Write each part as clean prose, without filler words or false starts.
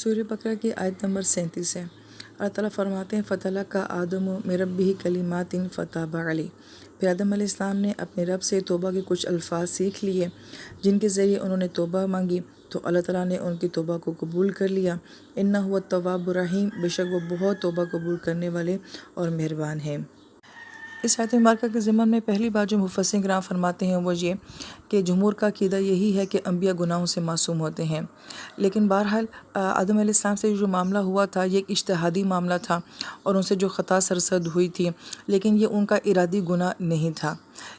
سورہ بقرہ کی آیت نمبر 37 ہے۔ اللہ تعالیٰ فرماتے ہیں فَتَلَقَّىٰ آدَمُ مِن رَبِّهِ كَلِمَاتٍ فَتَابَ عَلَيْهِ۔ پھر آدم علیہ السلام نے اپنے رب سے توبہ کے کچھ الفاظ سیکھ لیے جن کے ذریعے انہوں نے توبہ مانگی، تو اللہ تعالیٰ نے ان کی توبہ کو قبول کر لیا۔ اِنَّهُ هُوَ التَّوَّابُ الرَّحِيمُ، بے شک وہ بہت توبہ قبول کرنے والے اور مہربان ہیں۔ اس آیت مبارکہ کے ضمن میں پہلی بات جو مفسرین کرام فرماتے ہیں وہ یہ کہ جمہور کا عقیدہ یہی ہے کہ انبیاء گناہوں سے معصوم ہوتے ہیں، لیکن بہرحال آدم علیہ السلام سے جو معاملہ ہوا تھا یہ ایک اجتہادی معاملہ تھا اور ان سے جو خطا سرزد ہوئی تھی، لیکن یہ ان کا ارادی گناہ نہیں تھا۔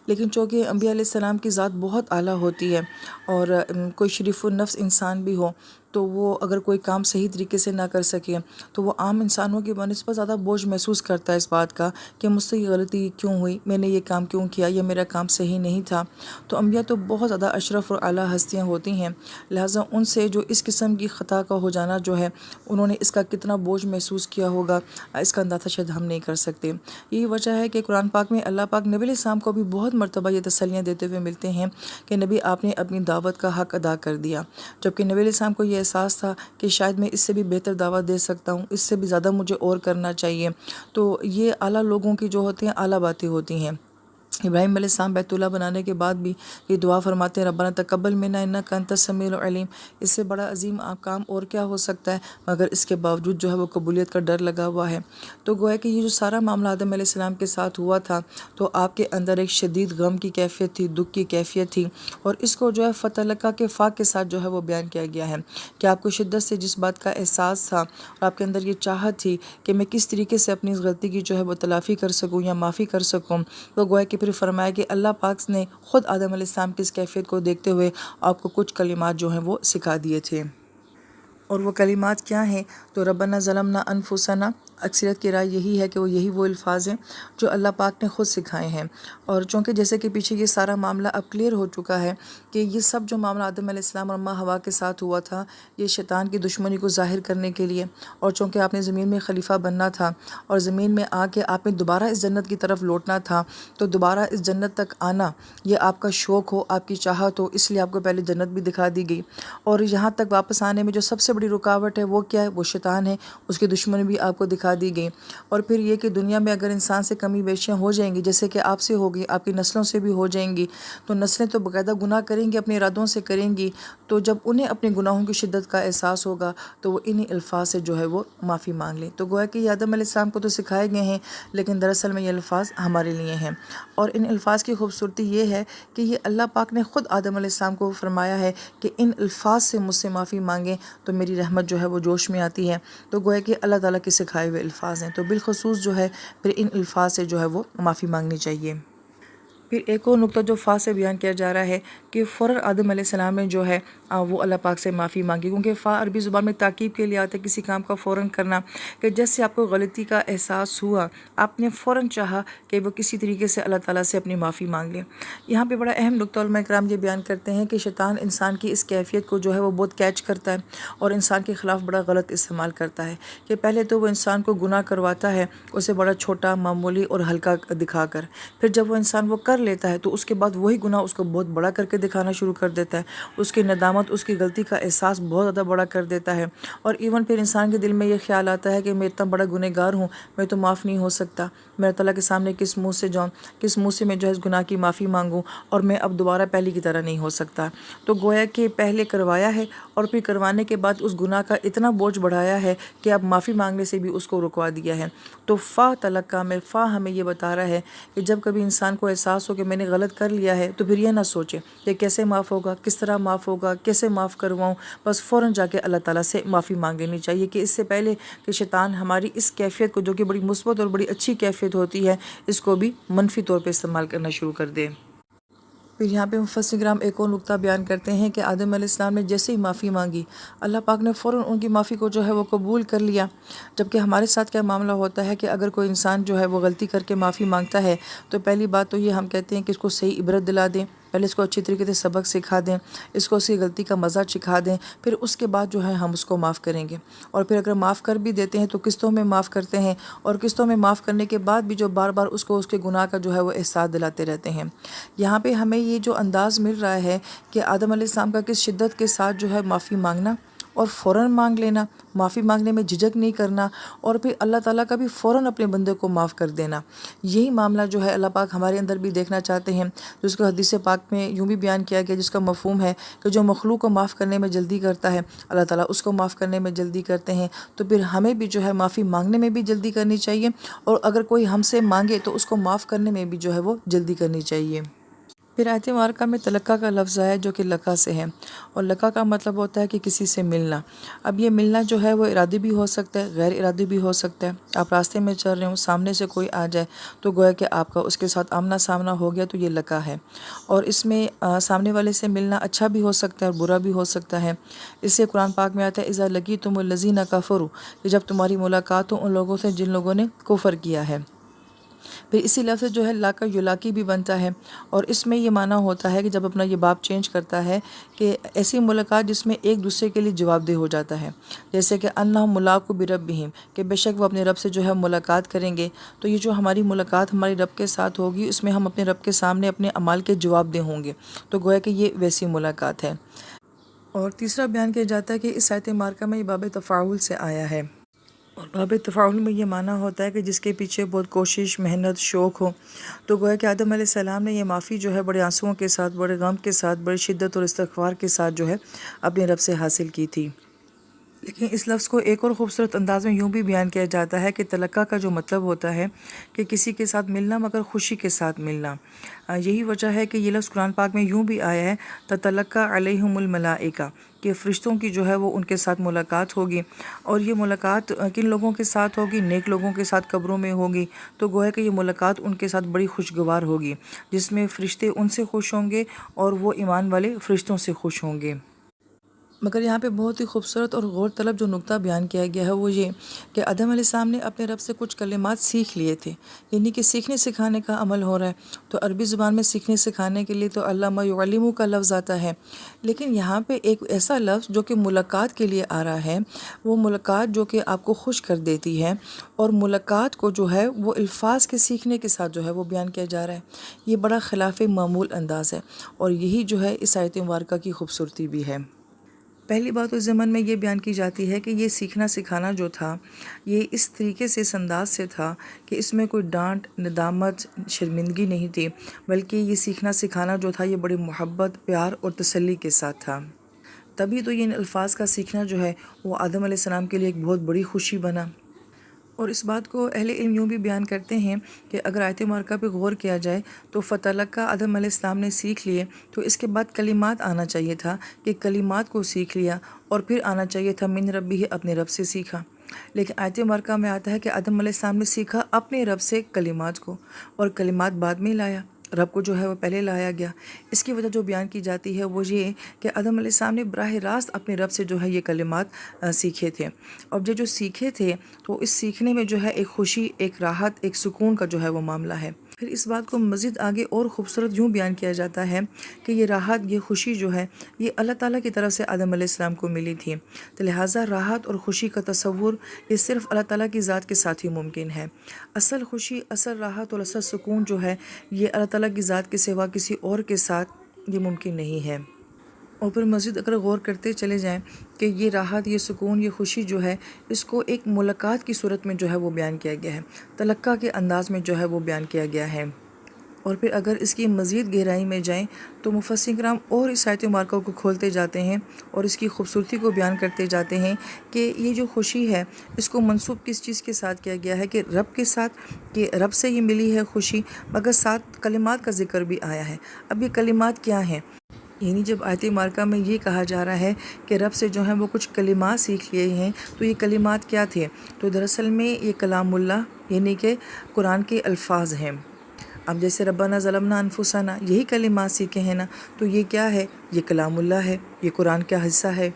لیکن چونکہ انبیاء علیہ السلام کی ذات بہت اعلیٰ ہوتی ہے اور کوئی شریف النفس انسان بھی ہو تو وہ اگر کوئی کام صحیح طریقے سے نہ کر سکے تو وہ عام انسانوں کی بنسبت زیادہ بوجھ محسوس کرتا ہے اس بات کا کہ مجھ سے یہ غلطی کیوں ہوئی، میں نے یہ کام کیوں کیا، یا میرا کام صحیح نہیں تھا۔ تو انبیاء تو بہت زیادہ اشرف اور اعلیٰ ہستیاں ہوتی ہیں، لہٰذا ان سے جو اس قسم کی خطا کا ہو جانا جو ہے انہوں نے اس کا کتنا بوجھ محسوس کیا ہوگا، اس کا اندازہ شاید ہم نہیں کر سکتے۔ یہی وجہ ہے کہ قرآن پاک میں اللہ پاک نبی علیہ السلام کو بھی بہت مرتبہ یہ تسلیاں دیتے ہوئے ملتے ہیں کہ نبی آپ نے اپنی دعوت کا حق ادا کر دیا، جبکہ نبی علیہ السلام کو یہ احساس تھا کہ شاید میں اس سے بھی بہتر دعوت دے سکتا ہوں، اس سے بھی زیادہ مجھے اور کرنا چاہیے۔ تو یہ اعلیٰ لوگوں کی جو ہوتی ہیں اعلیٰ باتیں ہوتی ہیں۔ ابراہیم علیہ السلام بیت اللہ بنانے کے بعد بھی یہ دعا فرماتے ہیں ربنا تقبل منا انک انت السمیع العلیم۔ اس سے بڑا عظیم کام اور کیا ہو سکتا ہے، مگر اس کے باوجود جو ہے وہ قبولیت کا ڈر لگا ہوا ہے۔ تو گویا کہ یہ جو سارا معاملہ آدم علیہ السلام کے ساتھ ہوا تھا تو آپ کے اندر ایک شدید غم کی کیفیت تھی، دکھ کی کیفیت تھی، اور اس کو جو ہے فتلقہ کے فا کے ساتھ جو ہے وہ بیان کیا گیا ہے کہ آپ کو شدت سے جس بات کا احساس تھا اور آپ کے اندر یہ چاہت تھی کہ میں کس طریقے سے اپنی اس غلطی کی جو ہے وہ تلافی کر سکوں یا معافی کر سکوں، تو گویا کہ پھر فرمایا کہ اللہ پاک نے خود آدم علیہ السلام کی اس کیفیت کو دیکھتے ہوئے آپ کو کچھ کلمات جو ہیں وہ سکھا دیے تھے۔ اور وہ کلمات کیا ہیں؟ تو ربنا ظلمنا انفسنا، اکثریت کی رائے یہی ہے کہ وہ الفاظ ہیں جو اللہ پاک نے خود سکھائے ہیں۔ اور چونکہ جیسے کہ پیچھے یہ سارا معاملہ اب کلیئر ہو چکا ہے کہ یہ سب جو معاملہ آدم علیہ السلام اور اماں حوا کے ساتھ ہوا تھا یہ شیطان کی دشمنی کو ظاہر کرنے کے لیے، اور چونکہ آپ نے زمین میں خلیفہ بننا تھا اور زمین میں آ کے آپ نے دوبارہ اس جنت کی طرف لوٹنا تھا، تو دوبارہ اس جنت تک آنا یہ آپ کا شوق ہو، آپ کی چاہت ہو، اس لیے آپ کو پہلے جنت بھی دکھا دی گئی، اور یہاں تک واپس آنے میں جو سب سے بڑی رکاوٹ ہے وہ کیا ہے؟ وہ شیطان ہے، اس کی دشمنی بھی آپ کو دکھا دی گئی۔ اور پھر یہ کہ دنیا میں اگر انسان سے کمی بیشیاں ہو جائیں گی، جیسے کہ آپ سے ہوگی، آپ کی نسلوں سے بھی ہو جائیں گی، تو نسلیں تو باقاعدہ گناہ کریں گی، اپنے ارادوں سے کریں گی، تو جب انہیں اپنے گناہوں کی شدت کا احساس ہوگا تو وہ انہی الفاظ سے جو ہے وہ معافی مانگ لیں۔ تو گویا کہ یہ آدم علیہ السلام کو تو سکھائے گئے ہیں، لیکن دراصل میں یہ الفاظ ہمارے لیے ہیں، اور ان الفاظ کی خوبصورتی یہ ہے کہ یہ اللہ پاک نے خود آدم علیہ السلام کو فرمایا ہے کہ ان الفاظ سے مجھ سے معافی مانگیں تو میری رحمت جو ہے وہ جوش میں آتی ہے۔ تو گویا کہ اللہ تعالیٰ کے سکھائے ہوئے الفاظ ہیں، تو بالخصوص جو ہے پھر ان الفاظ سے جو ہے وہ معافی مانگنی چاہیے۔ پھر ایک اور نقطہ جو فا سے بیان کیا جا رہا ہے کہ فوراً آدم علیہ السلام نے جو ہے وہ اللہ پاک سے معافی مانگی، کیونکہ فا عربی زبان میں تاکید کے لیے آتا ہے کسی کام کا فوراً کرنا، کہ جیسے آپ کو غلطی کا احساس ہوا آپ نے فوراً چاہا کہ وہ کسی طریقے سے اللہ تعالیٰ سے اپنی معافی مانگ لیں۔ یہاں پہ بڑا اہم نقطہ علماء کرام یہ بیان کرتے ہیں کہ شیطان انسان کی اس کیفیت کو جو ہے وہ بہت کیچ کرتا ہے اور انسان کے خلاف بڑا غلط استعمال کرتا ہے، کہ پہلے تو وہ انسان کو گناہ کرواتا ہے اسے بڑا چھوٹا، معمولی اور ہلکا دکھا کر، پھر جب وہ انسان وہ کر لیتا ہے تو اس کے بعد وہی گناہ اس کو بہت بڑا کر کے دکھانا شروع کر دیتا ہے، اس کی ندامت، اس کی غلطی کا احساس بہت زیادہ بڑا کر دیتا ہے، اور ایون پھر انسان کے دل میں یہ خیال آتا ہے کہ میں اتنا بڑا گنہگار ہوں، میں تو معاف نہیں ہو سکتا، میں اللہ کے سامنے کس منہ سے جاؤں، کس منہ سے میں جو ہے اس گناہ کی معافی مانگوں، اور میں اب دوبارہ پہلے کی طرح نہیں ہو سکتا۔ تو گویا کہ پہلے کروایا ہے اور پھر کروانے کے بعد اس گناہ کا اتنا بوجھ بڑھایا ہے کہ اب معافی مانگنے سے بھی اس کو رکوا دیا ہے۔ تو فا تلقہ میں فا ہمیں یہ بتا رہا ہے کہ جب کبھی انسان کو احساس ہو کہ میں نے غلط کر لیا ہے تو پھر یہ نہ سوچے کہ کیسے معاف ہوگا، کس طرح معاف ہوگا، کیسے معاف کرواؤں، بس فوراً جا کے اللہ تعالیٰ سے معافی مانگ لینی چاہیے، کہ اس سے پہلے کہ شیطان ہماری اس کیفیت کو جو کہ بڑی مثبت اور بڑی اچھی کیفیت ہوتی ہے اس کو بھی منفی طور پہ استعمال کرنا شروع کر دے۔ پھر یہاں پہ مفسرین کرام ایک اور نقطہ بیان کرتے ہیں کہ آدم علیہ السلام نے جیسے ہی معافی مانگی اللہ پاک نے فوراً ان کی معافی کو جو ہے وہ قبول کر لیا، جبکہ ہمارے ساتھ کیا معاملہ ہوتا ہے کہ اگر کوئی انسان جو ہے وہ غلطی کر کے معافی مانگتا ہے تو پہلی بات تو یہ ہم کہتے ہیں کہ اس کو صحیح عبرت دلا دیں، پہلے اس کو اچھی طریقے سے سبق سکھا دیں، اس کو اس کی غلطی کا مزہ چکھا دیں، پھر اس کے بعد جو ہے ہم اس کو معاف کریں گے، اور پھر اگر معاف کر بھی دیتے ہیں تو قسطوں میں معاف کرتے ہیں، اور قسطوں میں معاف کرنے کے بعد بھی جو بار بار اس کو اس کے گناہ کا جو ہے وہ احساس دلاتے رہتے ہیں۔ یہاں پہ ہمیں یہ جو انداز مل رہا ہے کہ آدم علیہ السلام کا کس شدت کے ساتھ جو ہے معافی مانگنا اور فوراً مانگ لینا، معافی مانگنے میں جھجک نہیں کرنا، اور پھر اللہ تعالیٰ کا بھی فوراً اپنے بندے کو معاف کر دینا، یہی معاملہ جو ہے اللہ پاک ہمارے اندر بھی دیکھنا چاہتے ہیں، جس کو حدیث پاک میں یوں بھی بیان کیا گیا، جس کا مفہوم ہے کہ جو مخلوق کو معاف کرنے میں جلدی کرتا ہے اللہ تعالیٰ اس کو معاف کرنے میں جلدی کرتے ہیں۔ تو پھر ہمیں بھی جو ہے معافی مانگنے میں بھی جلدی کرنی چاہیے، اور اگر کوئی ہم سے مانگے تو اس کو معاف کرنے میں بھی جو ہے وہ جلدی کرنی چاہیے۔ پھر آیت مبارکہ میں تلقہ کا لفظ آیا جو کہ لقا سے ہے، اور لقا کا مطلب ہوتا ہے کہ کسی سے ملنا۔ اب یہ ملنا جو ہے وہ ارادی بھی ہو سکتا ہے، غیر ارادی بھی ہو سکتا ہے۔ آپ راستے میں چل رہے ہوں، سامنے سے کوئی آ جائے تو گویا کہ آپ کا اس کے ساتھ آمنا سامنا ہو گیا، تو یہ لقا ہے، اور اس میں سامنے والے سے ملنا اچھا بھی ہو سکتا ہے اور برا بھی ہو سکتا ہے۔ اس سے قرآن پاک میں آتا ہے اذا لقیتم الذین کفروا، کہ جب تمہاری ملاقات ہو ان لوگوں سے جن لوگوں نے کفر کیا ہے۔ پھر اسی لفظ جو ہے لاقا یلاقی بھی بنتا ہے، اور اس میں یہ معنی ہوتا ہے کہ جب اپنا یہ باب چینج کرتا ہے کہ ایسی ملاقات جس میں ایک دوسرے کے لیے جواب دہ ہو جاتا ہے، جیسے کہ انہم ملاقو بربہم، کہ بے شک وہ اپنے رب سے جو ہے ملاقات کریں گے۔ تو یہ جو ہماری ملاقات ہماری رب کے ساتھ ہوگی، اس میں ہم اپنے رب کے سامنے اپنے اعمال کے جواب دہ ہوں گے، تو گویا کہ یہ ویسی ملاقات ہے۔ اور تیسرا بیان کیا جاتا ہے کہ اس آیت مبارکہ میں یہ باب تفاعل سے آیا ہے، اور باب تفاعل میں یہ معنی ہوتا ہے کہ جس کے پیچھے بہت کوشش، محنت، شوق ہو۔ تو گویا کہ آدم علیہ السلام نے یہ معافی جو ہے بڑے آنسوؤں کے ساتھ، بڑے غم کے ساتھ، بڑی شدت اور استغفار کے ساتھ جو ہے اپنے رب سے حاصل کی تھی۔ لیکن اس لفظ کو ایک اور خوبصورت انداز میں یوں بھی بیان کیا جاتا ہے کہ تلقہ کا جو مطلب ہوتا ہے کہ کسی کے ساتھ ملنا مگر خوشی کے ساتھ ملنا۔ یہی وجہ ہے کہ یہ لفظ قرآن پاک میں یوں بھی آیا ہے تتلقى علیہم الملائکہ، کہ فرشتوں کی جو ہے وہ ان کے ساتھ ملاقات ہوگی، اور یہ ملاقات کن لوگوں کے ساتھ ہوگی؟ نیک لوگوں کے ساتھ قبروں میں ہوگی۔ تو گویا کہ یہ ملاقات ان کے ساتھ بڑی خوشگوار ہوگی، جس میں فرشتے ان سے خوش ہوں گے اور وہ ایمان والے فرشتوں سے خوش ہوں گے۔ مگر یہاں پہ بہت ہی خوبصورت اور غور طلب جو نقطہ بیان کیا گیا ہے وہ یہ کہ آدم علیہ السلام نے اپنے رب سے کچھ کلمات سیکھ لیے تھے، یعنی کہ سیکھنے سکھانے کا عمل ہو رہا ہے۔ تو عربی زبان میں سیکھنے سکھانے کے لیے تو علامہ یعلمہ کا لفظ آتا ہے، لیکن یہاں پہ ایک ایسا لفظ جو کہ ملاقات کے لیے آ رہا ہے، وہ ملاقات جو کہ آپ کو خوش کر دیتی ہے، اور ملاقات کو جو ہے وہ الفاظ کے سیکھنے کے ساتھ جو ہے وہ بیان کیا جا رہا ہے۔ یہ بڑا خلاف معمول انداز ہے، اور یہی جو ہے اس آیت مبارکہ کی خوبصورتی بھی ہے۔ پہلی بات اس ضمن میں یہ بیان کی جاتی ہے کہ یہ سیکھنا سکھانا جو تھا یہ اس طریقے سے، اس انداز سے تھا کہ اس میں کوئی ڈانٹ، ندامت، شرمندگی نہیں تھی، بلکہ یہ سیکھنا سکھانا جو تھا یہ بڑی محبت، پیار اور تسلی کے ساتھ تھا۔ تبھی تو یہ ان الفاظ کا سیکھنا جو ہے وہ آدم علیہ السلام کے لیے ایک بہت بڑی خوشی بنا۔ اور اس بات کو اہل علم یوں بھی بیان کرتے ہیں کہ اگر آیت مبارکہ پہ غور کیا جائے تو فتلقى آدم علیہ السلام نے سیکھ لیے، تو اس کے بعد کلمات آنا چاہیے تھا کہ کلمات کو سیکھ لیا، اور پھر آنا چاہیے تھا من ربہ، اپنے رب سے سیکھا۔ لیکن آیت مبارکہ میں آتا ہے کہ آدم علیہ السلام نے سیکھا اپنے رب سے کلمات کو، اور کلمات بعد میں لایا، رب کو جو ہے وہ پہلے لایا گیا۔ اس کی وجہ جو بیان کی جاتی ہے وہ یہ کہ آدم علیہ السلام نے براہ راست اپنے رب سے جو ہے یہ کلمات سیکھے تھے، اور جو سیکھے تھے تو اس سیکھنے میں جو ہے ایک خوشی، ایک راحت، ایک سکون کا جو ہے وہ معاملہ ہے۔ پھر اس بات کو مزید آگے اور خوبصورت یوں بیان کیا جاتا ہے کہ یہ راحت، یہ خوشی جو ہے یہ اللہ تعالیٰ کی طرف سے آدم علیہ السلام کو ملی تھی، تو لہٰذا راحت اور خوشی کا تصور یہ صرف اللہ تعالیٰ کی ذات کے ساتھ ہی ممکن ہے۔ اصل خوشی، اصل راحت اور اصل سکون جو ہے یہ اللہ تعالیٰ کی ذات کے سوا کسی اور کے ساتھ یہ ممکن نہیں ہے۔ اور پھر مزید اگر غور کرتے چلے جائیں کہ یہ راحت، یہ سکون، یہ خوشی جو ہے اس کو ایک ملاقات کی صورت میں جو ہے وہ بیان کیا گیا ہے، تلقہ کے انداز میں جو ہے وہ بیان کیا گیا ہے۔ اور پھر اگر اس کی مزید گہرائی میں جائیں تو مفسرین کرام اور اس آیت مبارکہ کو کھولتے جاتے ہیں اور اس کی خوبصورتی کو بیان کرتے جاتے ہیں کہ یہ جو خوشی ہے اس کو منسوب کس چیز کے ساتھ کیا گیا ہے، کہ رب کے ساتھ، کہ رب سے یہ ملی ہے خوشی، مگر ساتھ کلمات کا ذکر بھی آیا ہے۔ اب یہ کلمات کیا ہیں؟ یعنی جب آیت مبارکہ میں یہ کہا جا رہا ہے کہ رب سے جو ہیں وہ کچھ کلمات سیکھ لیے ہیں، تو یہ کلمات کیا تھے؟ تو دراصل میں یہ کلام اللہ یعنی کہ قرآن کے الفاظ ہیں۔ اب جیسے ربنا ظلمنا انفسنا، یہی کلمات سیکھے ہیں نا، تو یہ کیا ہے؟ یہ کلام اللہ ہے، یہ قرآن کا حصہ ہے۔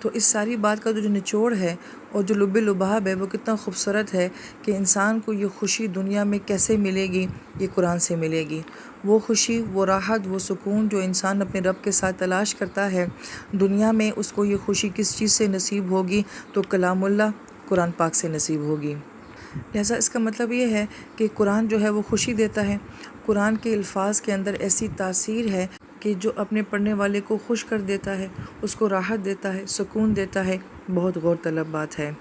تو اس ساری بات کا جو نچوڑ ہے اور جو لب لباب ہے وہ کتنا خوبصورت ہے کہ انسان کو یہ خوشی دنیا میں کیسے ملے گی؟ یہ قرآن سے ملے گی۔ وہ خوشی، وہ راحت، وہ سکون جو انسان اپنے رب کے ساتھ تلاش کرتا ہے دنیا میں، اس کو یہ خوشی کس چیز سے نصیب ہوگی؟ تو کلام اللہ، قرآن پاک سے نصیب ہوگی۔ لہٰذا اس کا مطلب یہ ہے کہ قرآن جو ہے وہ خوشی دیتا ہے، قرآن کے الفاظ کے اندر ایسی تاثیر ہے کہ جو اپنے پڑھنے والے کو خوش کر دیتا ہے، اس کو راحت دیتا ہے، سکون دیتا ہے، بہت غور طلب بات ہے۔